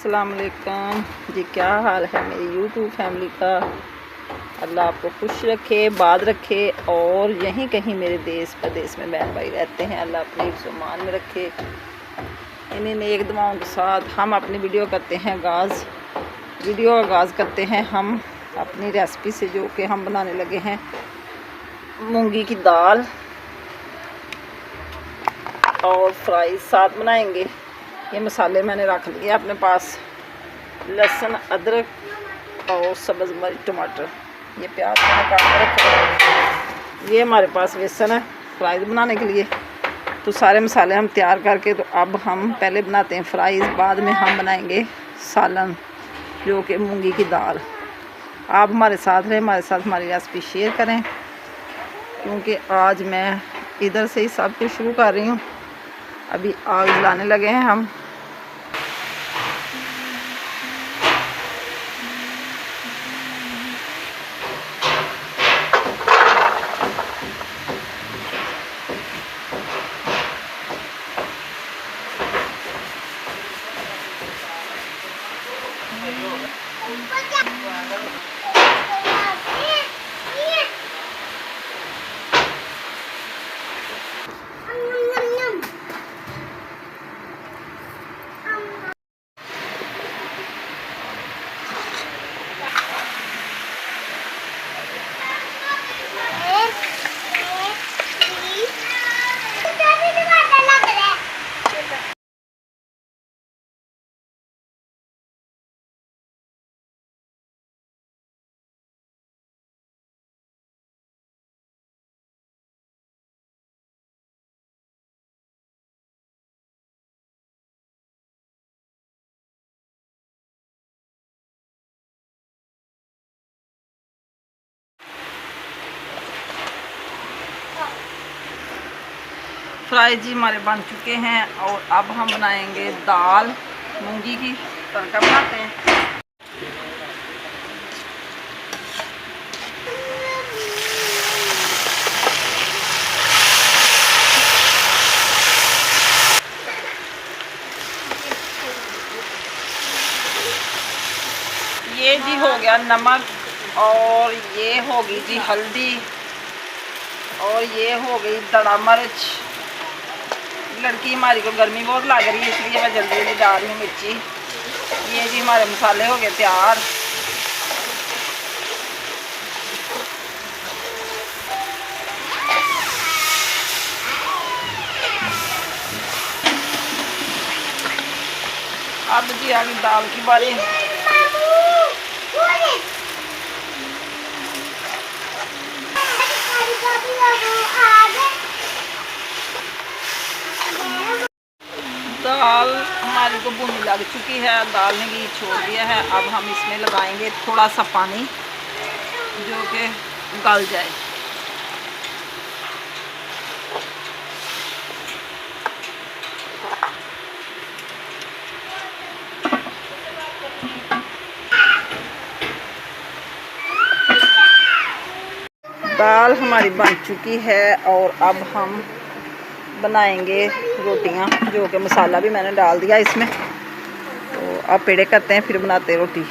अस्सलाम वालेकुम जी। क्या हाल है मेरी यूट्यूब फैमिली का। अल्लाह आपको खुश रखे, बाद रखे और यहीं कहीं मेरे देश प्रदेश में बहन भाई रहते हैं, अल्लाह अपने हिफ्ज़-ओ-मान में रखे। इन्हीं नेक दुआओं के साथ हम अपनी वीडियो करते हैं आगाज़ करते हैं हम अपनी रेसिपी से, जो कि हम बनाने लगे हैं मूंगी की दाल और फ्राई साथ बनाएंगे। ये मसाले मैंने रख लिए अपने पास, लहसुन, अदरक और सब्ज़ मिर्च, टमाटर, ये प्याज मैंने काट के रखा। ये हमारे पास बेसन है फ्राई बनाने के लिए। तो सारे मसाले हम तैयार करके, तो अब हम पहले बनाते हैं फ्राई, बाद में हम बनाएंगे सालन जो कि मूंगी की दाल। आप हमारे साथ रहें, हमारे साथ हमारी रेसिपी शेयर करें, क्योंकि आज मैं इधर से ही सब कुछ शुरू कर रही हूँ। अभी आग जलाने लगे हैं हम। फ्राई जी हमारे बन चुके हैं और अब हम बनाएंगे दाल मूंगी की। तड़का बनाते हैं। ये जी हो गया नमक, और ये होगी जी हल्दी, और ये हो गई दड़ा मिर्च। लड़की हमारी को गर्मी बहुत लग रही है, इसलिए मैं जल्दी जल्दी डाल रही हूँ मिर्ची। ये जी हमारे मसाले हो गए तैयार। अब जी आ गई दाल की बारी। दाल हमारी को भुनी लग चुकी है, दाल ने घी छोड़ दिया है। अब हम इसमें लगाएंगे थोड़ा सा पानी, जो कि गल जाए। दाल हमारी बन चुकी है और अब हम बनाएंगे रोटियां, जो कि मसाला भी मैंने डाल दिया इसमें। तो अब पेड़े करते हैं, फिर बनाते हैं रोटी।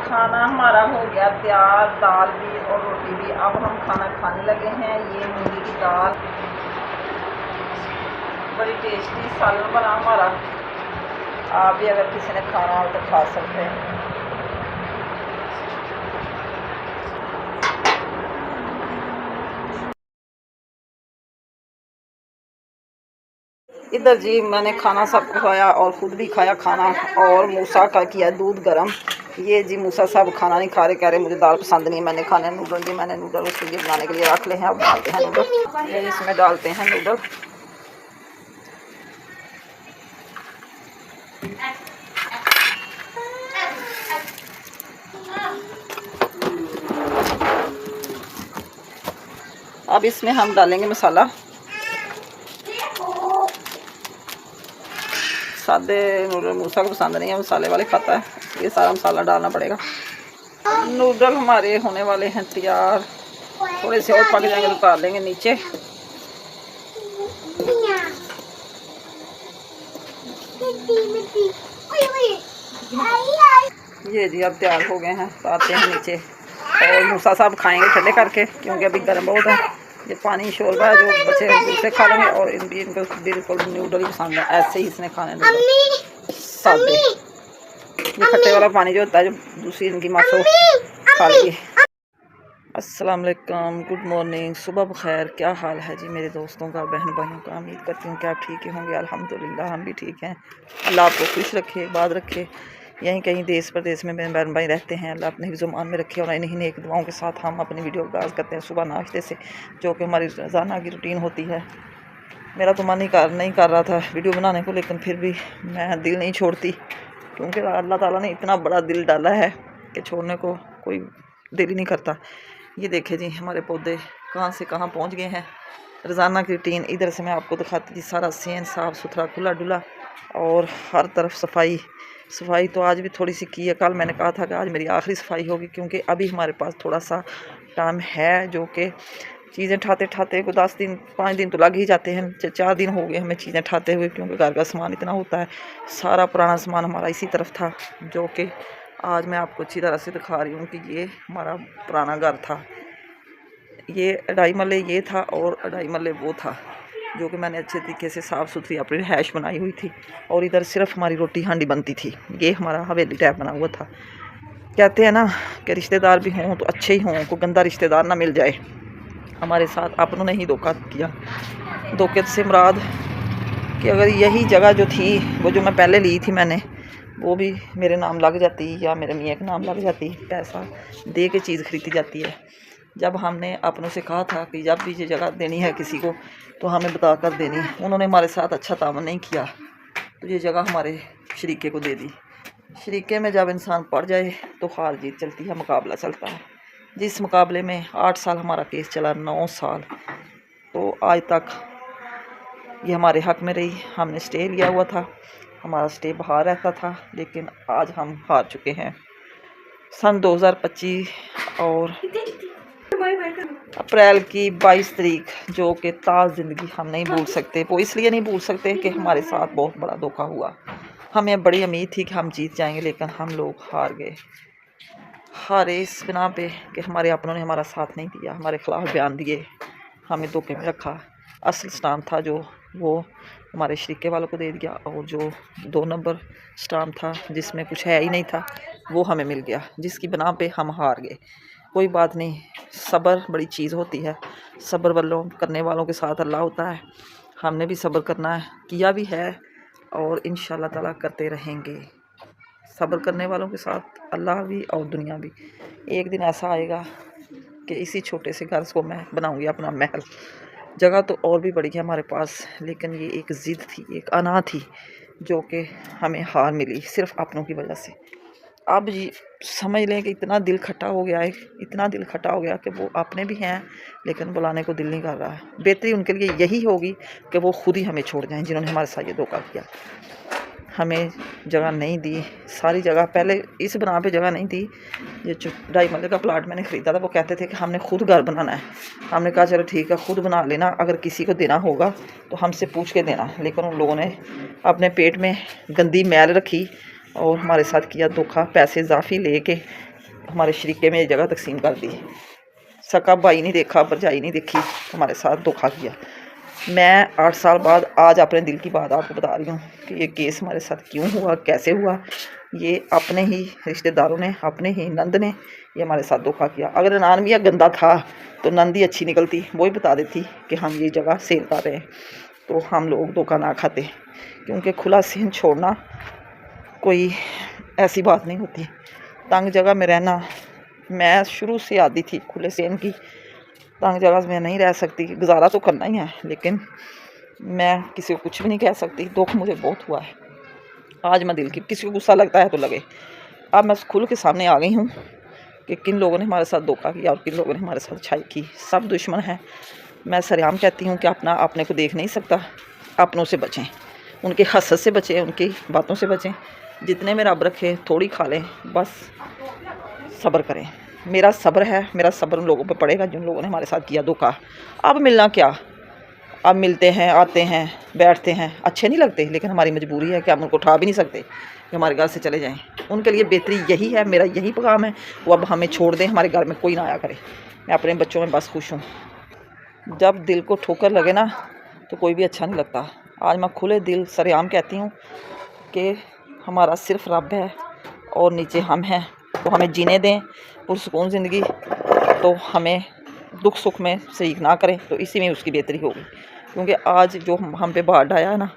खाना हमारा हो गया तैयार, दाल भी और रोटी भी। अब हम खाना खाने लगे हैं। ये मूंगी की दाल, बड़ी टेस्टी सालन बना हमारा। आप भी अगर किसी ने खाना हो तो खा सकते हैं। इधर जी मैंने खाना सबको खाया और ख़ुद भी खाया खाना, और मूसा का किया दूध गरम। ये जी मूसा साहब खाना नहीं खा रहे, कह रहे मुझे दाल पसंद नहीं, मैंने खाने नूडल। जी मैंने नूडल उसके लिए बनाने के लिए रख ले हैं। अब डालते हैं नूडल, ये इसमें डालते हैं नूडल। अब इसमें हम डालेंगे मसाला। सादे नूडल मूसा को पसंद नहीं है, मसाले वाले खाता है, ये सारा मसाला डालना पड़ेगा। नूडल हमारे होने वाले हैं तैयार, थोड़े से और पक जाएंगे तो उतार लेंगे नीचे। ये जी अब तैयार हो गए हैं, उतारते हैं नीचे। और मूसा साहब खाएंगे ठंडे करके, क्योंकि अभी गर्म बहुत है। ये पानी शोरबा है, जो बच्चे दूसरे खा लेंगे। और इनको बिल्कुल नूडल पसंद है, ऐसे ही इसने खाने नूडल सादे। ये खट्टे वाला पानी जो होता है, जो दूसरी इनकी मासो खा लेगी। अस्सलाम वालेकुम, गुड मॉर्निंग, सुबह बखैर। क्या हाल है जी मेरे दोस्तों का, बहन भाइयों का। उम्मीद करती हूँ कि आप ठीक ही होंगे। अल्हम्दुलिल्लाह हम भी ठीक हैं। अल्लाह आपको खुश रखे, आबाद रखे। यहीं कहीं देश प्रदेश में मेरे बहन भाई रहते हैं, अल्लाह अपने हिफ्ज़-ओ-मान में रखे। और इन्हीं नेक दुआओं के साथ हम अपनी वीडियो का आगाज़ करते हैं सुबह नाश्ते से, जो कि हमारी रोज़ाना की रूटीन होती है। मेरा तो मन नहीं कर रहा था वीडियो बनाने को, लेकिन फिर भी मैं दिल नहीं छोड़ती, क्योंकि अल्लाह ताला ने इतना बड़ा दिल डाला है कि छोड़ने को कोई दिल ही नहीं करता। ये देखे जी हमारे पौधे कहाँ से कहाँ पहुँच गए हैं। रोज़ाना की रूटीन इधर से मैं आपको दिखाती थी, सारा सीन साफ़ सुथरा खुला डुला, और हर तरफ सफाई तो आज भी थोड़ी सी की है। कल मैंने कहा था कि आज मेरी आखिरी सफाई होगी, क्योंकि अभी हमारे पास थोड़ा सा टाइम है, जो कि चीज़ें ठाते को 10 दिन 5 दिन तो लग ही जाते हैं। 4 दिन हो गए हमें चीज़ें ठाते हुए, क्योंकि घर का सामान इतना होता है। सारा पुराना सामान हमारा इसी तरफ था, जो कि आज मैं आपको अच्छी तरह से दिखा रही हूँ कि ये हमारा पुराना घर था। ये 2.5 मरले ये था और 2.5 मरले वो था, जो कि मैंने अच्छे तरीके से साफ़ सुथरी अपनी रिहाइश बनाई हुई थी। और इधर सिर्फ हमारी रोटी हांडी बनती थी। ये हमारा हवेली टाइप बना हुआ था। कहते हैं ना कि रिश्तेदार भी हों तो अच्छे ही हों, कोई गंदा रिश्तेदार ना मिल जाए। हमारे साथ अपनों ने ही धोखा किया। धोखे से मुराद कि अगर यही जगह जो थी, वो जो मैं पहले ली थी मैंने, वो भी मेरे नाम लग जाती या मेरे मियाँ के नाम लग जाती, पैसा दे के चीज़ खरीदी जाती है। जब हमने अपनों से कहा था कि जब भी ये जगह देनी है किसी को तो हमें बता कर देनी, उन्होंने हमारे साथ अच्छा तावन नहीं किया, तो ये जगह हमारे शरीके को दे दी। शरीके में जब इंसान पड़ जाए तो हार जीत चलती है, मुकाबला चलता है। जिस मुकाबले में 8 साल हमारा केस चला, 9 साल, तो आज तक ये हमारे हक़ में रही। हमने स्टे लिया हुआ था, हमारा स्टे बाहर रहता था, लेकिन आज हम हार चुके हैं। सन 2025 और अप्रैल की 22 तारीख, जो कि ताज़ ज़िंदगी हम नहीं भूल सकते। वो इसलिए नहीं भूल सकते कि हमारे साथ बहुत बड़ा धोखा हुआ। हमें बड़ी उम्मीद थी कि हम जीत जाएंगे, लेकिन हम लोग हार गए। हारे इस बिना पे कि हमारे अपनों ने हमारा साथ नहीं दिया, हमारे ख़िलाफ़ बयान दिए, हमें धोखे में रखा। असल स्टाम्प था जो, वो हमारे शरीके वालों को दे दिया, और जो 2 नंबर स्टाम्प था जिसमें कुछ है ही नहीं था, वो हमें मिल गया, जिसकी बिना पे हम हार गए। कोई बात नहीं, सब्र बड़ी चीज़ होती है। सब्र वालों करने वालों के साथ अल्लाह होता है। हमने भी सब्र करना है, किया भी है, और इंशाअल्लाह ताला करते रहेंगे। सब्र करने वालों के साथ अल्लाह भी और दुनिया भी। एक दिन ऐसा आएगा कि इसी छोटे से घर को मैं बनाऊंगी अपना महल। जगह तो और भी बड़ी है हमारे पास, लेकिन ये एक ज़िद थी, एक अना थी, जो कि हमें हार मिली सिर्फ अपनों की वजह से। अब ये समझ लें कि इतना दिल खट्टा हो गया है, इतना दिल खट्टा हो गया कि वो अपने भी हैं, लेकिन बुलाने को दिल नहीं कर रहा है। बेहतरी उनके लिए यही होगी कि वो खुद ही हमें छोड़ जाएं, जिन्होंने हमारे साथ ये धोखा किया। हमें जगह नहीं दी, सारी जगह पहले इस बना पे जगह नहीं दी। ये 2.5 मरले का प्लाट मैंने ख़रीदा था, वो कहते थे कि हमने खुद घर बनाना है। हमने कहा चलो ठीक है, खुद बना लेना, अगर किसी को देना होगा तो हमसे पूछ के देना। लेकिन उन लोगों ने अपने पेट में गंदी मैल रखी और हमारे साथ किया धोखा। पैसे इजाफी ले के हमारे शरीके में ये जगह तकसीम कर दी। सका भाई नहीं देखा, भरजाई नहीं देखी, हमारे साथ धोखा किया। मैं 8 साल बाद आज अपने दिल की बात आपको बता रही हूँ कि ये केस हमारे साथ क्यों हुआ, कैसे हुआ। ये अपने ही रिश्तेदारों ने, अपने ही नंद ने ये हमारे साथ धोखा किया। अगर नानविया गंदा था तो नंद ही अच्छी निकलती, वो ही बता देती कि हम ये जगह सेल कर रहे हैं। तो हम लोग धोखा ना खाते, क्योंकि खुला सेन छोड़ना कोई ऐसी बात नहीं होती। तंग जगह में रहना, मैं शुरू से आदी थी खुले सेन की, तंग जगह में नहीं रह सकती, गुजारा तो करना ही है, लेकिन मैं किसी को कुछ भी नहीं कह सकती। दुख मुझे बहुत हुआ है। आज मैं दिल की, किसी को गुस्सा लगता है तो लगे। अब मैं खुल के सामने आ गई हूँ कि किन लोगों ने हमारे साथ धोखा किया और किन लोगों ने हमारे साथ अच्छाई की। सब दुश्मन हैं। मैं सरेआम कहती हूँ कि अपने को देख नहीं सकता, अपनों से बचें, उनके हसद से बचें, उनकी बातों से बचें। जितने में रब रखे थोड़ी खा लें, बस सब्र करें। मेरा सब्र है, मेरा सब्र उन लोगों पर पड़ेगा जिन लोगों ने हमारे साथ किया धोखा। अब मिलना क्या, अब मिलते हैं, आते हैं, बैठते हैं, अच्छे नहीं लगते, लेकिन हमारी मजबूरी है कि हम उनको उठा भी नहीं सकते कि हमारे घर से चले जाएं। उनके लिए बेहतरी यही है, मेरा यही पैगाम है, वो अब हमें छोड़ दें, हमारे घर में कोई ना आया करे। मैं अपने बच्चों में बस खुश हूँ। जब दिल को ठोकर लगे ना तो कोई भी अच्छा नहीं लगता। आज मैं खुले दिल सरेआम कहती हूँ कि हमारा सिर्फ रब है और नीचे हम हैं, तो हमें जीने दें पुरसुकून ज़िंदगी। तो हमें दुख सुख में शरीक ना करें, तो इसी में उसकी बेहतरी होगी। क्योंकि आज जो हम पे बाढ़ आया है ना,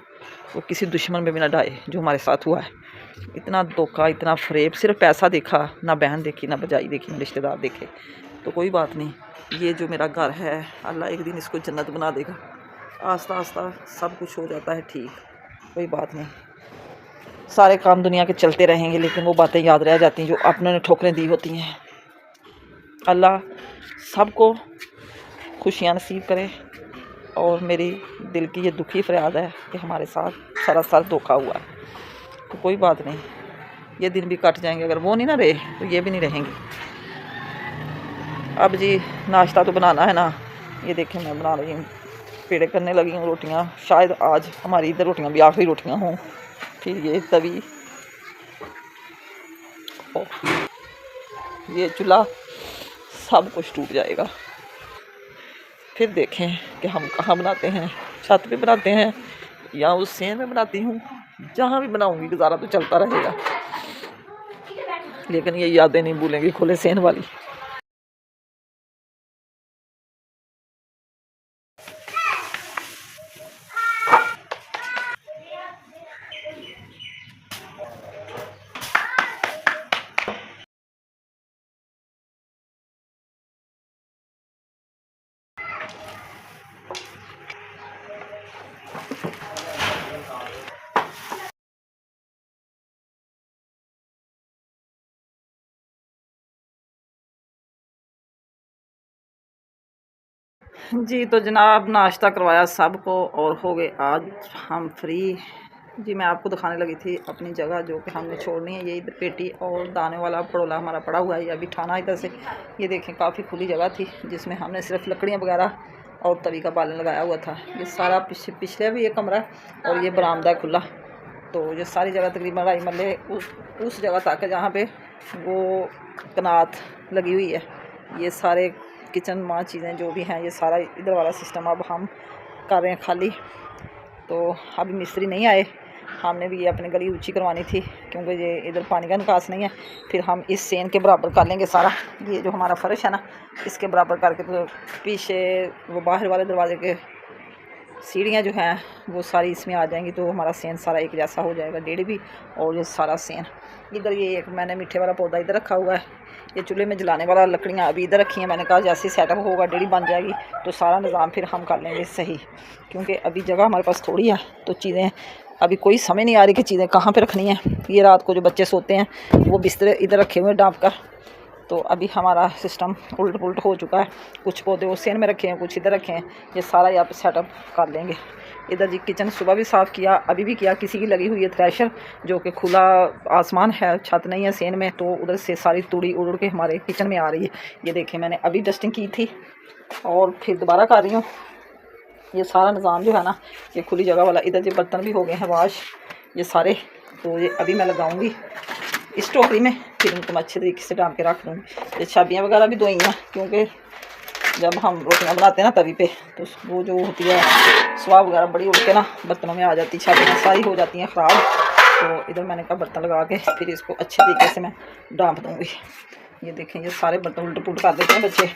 वो किसी दुश्मन पे भी ना डाए जो हमारे साथ हुआ है। इतना धोखा, इतना फरेब, सिर्फ पैसा देखा, ना बहन देखी, ना भजाई देखी, ना रिश्तेदार देखे। तो कोई बात नहीं, ये जो मेरा घर है, अल्लाह एक दिन इसको जन्नत बना देगा। आस्ता आस्ता सब कुछ हो जाता है ठीक, कोई बात नहीं। सारे काम दुनिया के चलते रहेंगे, लेकिन वो बातें याद रह जाती हैं जो अपनों ने ठोकरें दी होती हैं। अल्लाह सबको खुशियाँ नसीब करे। और मेरी दिल की ये दुखी फरियाद है कि हमारे साथ सरासर धोखा हुआ है। तो कोई बात नहीं, ये दिन भी कट जाएंगे। अगर वो नहीं ना रहे तो ये भी नहीं रहेंगे। अब जी नाश्ता तो बनाना है ना, ये देखें मैं बना रही हूँ, पेड़े करने लगी हूँ रोटियाँ। शायद आज हमारी इधर रोटियाँ भी आखिरी रोटियाँ हों। फिर ये तवी, ये चूल्हा, सब कुछ टूट जाएगा। फिर देखें कि हम कहाँ बनाते हैं, छत पे बनाते हैं या उस सेन में बनाती हूँ। जहाँ भी बनाऊँगी गुजारा तो चलता रहेगा, लेकिन ये यादें नहीं भूलेंगी खुले सेन वाली। जी तो जनाब नाश्ता करवाया सबको और हो गए आज हम फ्री। जी मैं आपको दिखाने लगी थी अपनी जगह जो कि हमने छोड़नी है। ये इधर पेटी और दाने वाला पड़ोला हमारा पड़ा हुआ है, ये अभी ठाना इधर से। ये देखें काफ़ी खुली जगह थी जिसमें हमने सिर्फ लकड़ियाँ वगैरह और तवी का बालन लगाया हुआ था। ये सारा पिछले भी ये कमरा है और ये बरामदा खुला। तो ये सारी जगह तकरीबन 2.5 मरले उस जगह तक जहाँ पे वो कनात लगी हुई है। ये सारे किचन माँ चीज़ें जो भी हैं, ये सारा इधर वाला सिस्टम अब हम कर रहे हैं खाली। तो अभी मिस्त्री नहीं आए, हमने भी ये अपनी गली ऊंची करवानी थी क्योंकि ये इधर पानी का निकास नहीं है। फिर हम इस सेन के बराबर कर लेंगे सारा, ये जो हमारा फर्श है ना, इसके बराबर करके तो पीछे वो बाहर वाले दरवाजे के सीढ़ियाँ जो हैं वो सारी इसमें आ जाएंगी। तो हमारा सेन सारा एक जैसा हो जाएगा, डेढ़ भी और ये सारा सेन। इधर ये एक मैंने मीठे वाला पौधा इधर रखा हुआ है। ये चूल्हे में जलाने वाला लकड़ियाँ अभी इधर रखी हैं। मैंने कहा जैसे सेटअप होगा, डेढ़ी बन जाएगी तो सारा निज़ाम फिर हम कर लेंगे सही, क्योंकि अभी जगह हमारे पास थोड़ी है। तो चीज़ें अभी कोई समझ नहीं आ रही कि चीज़ें कहाँ पे रखनी है। ये रात को जो बच्चे सोते हैं वो बिस्तर इधर रखे हुए डांप कर। तो अभी हमारा सिस्टम उल्ट पुल्ट हो चुका है। कुछ पौधे उस सेन में रखे हैं, कुछ इधर रखे हैं। ये सारा यहाँ पे सेटअप कर लेंगे। इधर जी किचन सुबह भी साफ़ किया, अभी भी किया। किसी की लगी हुई है थ्रेशर, जो कि खुला आसमान है, छत नहीं है सेन में, तो उधर से सारी तूड़ी उड़ के हमारे किचन में आ रही है। ये देखें मैंने अभी डस्टिंग की थी और फिर दोबारा कर रही हूँ। ये सारा निज़ाम जो है ना, ये खुली जगह वाला। इधर जो बर्तन भी हो गए हैं वाश, ये सारे। तो ये अभी मैं लगाऊंगी इस टोकरी में, फिर इनको मैं अच्छे तरीके से डाल के रख दूँगी। ये छाबियाँ वगैरह भी धोई हैं, क्योंकि जब हम रोटियाँ बनाते हैं ना तवी पे, तो वो जो होती है स्वाब वगैरह बड़ी उड़ के ना बर्तनों में आ जाती, छाबियाँ सारी हो जाती हैं ख़राब। तो इधर मैंने कहा बर्तन लगा के फिर इसको अच्छे तरीके से मैं डांप दूँगी। ये देखें ये सारे बर्तन उल्ट पुल्ट कर देते हैं बच्चे,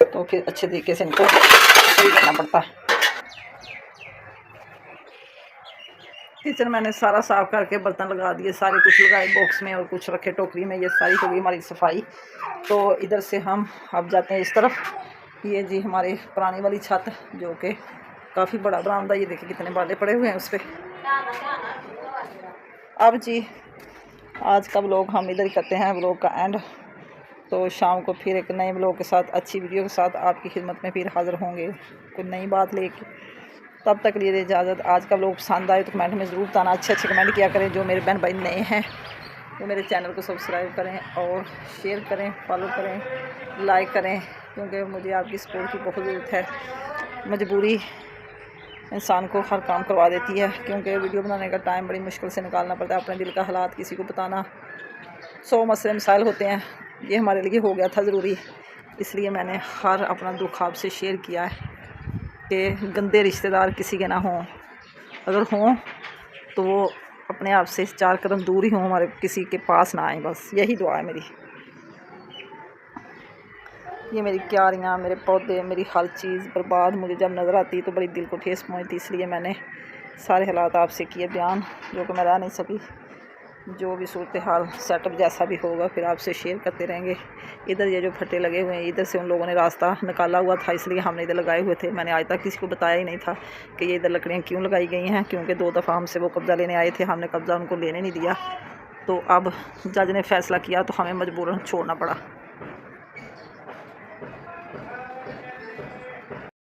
तो फिर अच्छे तरीके से इनको सही करना पड़ता है। किचन मैंने सारा साफ़ करके बर्तन लगा दिए, सारे कुछ लगाए बॉक्स में और कुछ रखे टोकरी में। ये सारी हो गई हमारी सफाई। तो इधर से हम अब जाते हैं इस तरफ। ये जी हमारी पुरानी वाली छत, जो कि काफ़ी बड़ा बरामदा, ये देखिए कितने बाले पड़े हुए हैं उस पर। अब जी आज का व्लॉग हम इधर ही करते हैं, व्लॉग का एंड। तो शाम को फिर एक नए व्लॉग के साथ, अच्छी वीडियो के साथ आपकी खिदमत में फिर हाज़िर होंगे, कोई नई बात लेके। तब तक लिए इजाज़त। आज का व्लॉग पसंद आए तो कमेंट में ज़रूर बताना, अच्छे अच्छे कमेंट किया करें। जो मेरे बहन भाई नए हैं वो मेरे चैनल को सब्सक्राइब करें और शेयर करें, फॉलो करें, लाइक करें, क्योंकि मुझे आपकी सपोर्ट की बहुत ज़रूरत है। मजबूरी इंसान को हर काम करवा देती है, क्योंकि वीडियो बनाने का टाइम बड़ी मुश्किल से निकालना पड़ता है। अपने दिल का हालात किसी को बताना, 100 मसले मसाइल होते हैं। ये हमारे लिए हो गया था ज़रूरी, इसलिए मैंने हर अपना दुख आपसे शेयर किया है कि गंदे रिश्तेदार किसी के ना हों, अगर हों तो वो अपने आप से 4 कदम दूर ही हों, हमारे किसी के पास ना आए। बस यही दुआ है मेरी। ये मेरी क्यारियाँ, मेरे पौधे, मेरी हर चीज़ बर्बाद मुझे जब नज़र आती तो बड़ी दिल को ठेस पहुँचती। इसलिए मैंने सारे हालात आपसे किए बयान, जो कि मैं रह नहीं सकी। जो भी सूरत हाल सेटअप जैसा भी होगा फिर आपसे शेयर करते रहेंगे। इधर ये जो फटे लगे हुए हैं, इधर से उन लोगों ने रास्ता निकाला हुआ था, इसलिए हमने इधर लगाए हुए थे। मैंने आज तक किसी को बताया ही नहीं था कि ये इधर लकड़ियाँ क्यों लगाई गई हैं, क्योंकि 2 दफ़ा हमसे वो कब्ज़ा लेने आए थे, हमने कब्ज़ा उनको लेने नहीं दिया। तो अब जज ने फ़ैसला किया तो हमें मजबूरन छोड़ना पड़ा।